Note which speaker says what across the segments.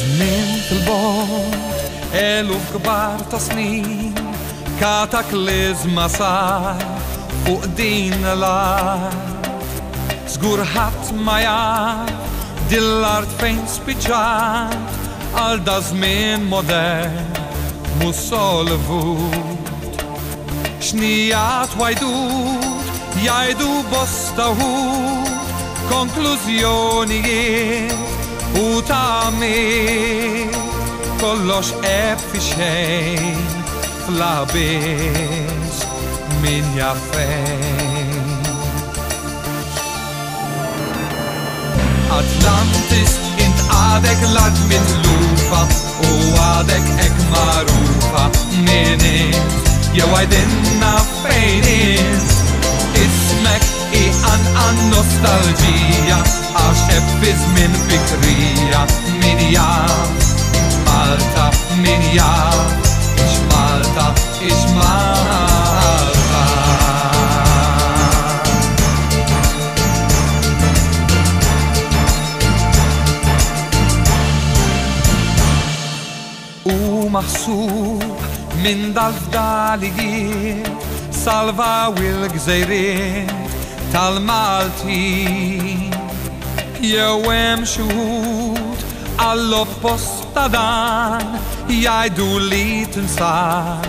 Speaker 1: Żmien fil-bot, eluf kbar ta' snin, kataklizma sar fuq din l-art. Żgur ħadd ma jaf dill-art fejn spiċċat, għal da żmien modern mhux solvut. Xnijat wajdut jgħidu bosta wħud, konklużjonijiet u tagħmir, kollox qeb fi xejn fl-abiss min jaf fejn. Atlantis int għadek l-art mitlufa u għadek ek marufa min int, jew għajdinna fejn int. Ismek iqanqan nostalġija għax hekk fi żmien bikrija. Min jaf Malta, min jaf ix-Malta, ix-Malta. U maħsub minn dal-fdalijiet salvaw il-gżejriet tal-Maltin, jew hemm xi wħud għall-oppost ta' dan jgħidu li tinsab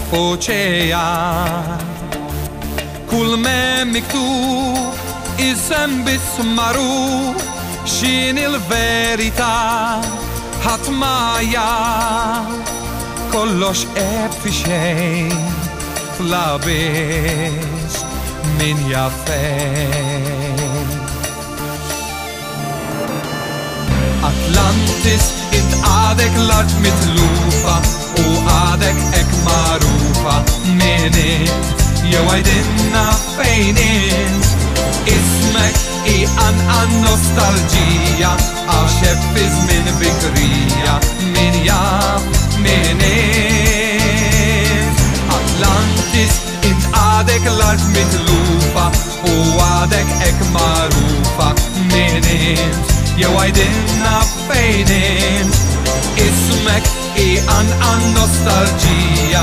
Speaker 1: f'oċean. Kull m'hemm miktub isem biss magħruf, x'in il-verità ħadd ma jaf, kollox qeb fi xejn fl-abiss min jaf fejn. Atlantis int għadek l-art mitlufa u għadek ek marufa min int, jew għajdinna fejn int. Ismek iqanqan nostalġija għax hekk fi żmien bikrija. Min jaf min int. Atlantis int għadek l-art mitlufa u għadek ek marufa min int, jew għajdinna fejn int. Ismek iqanqan nostalġija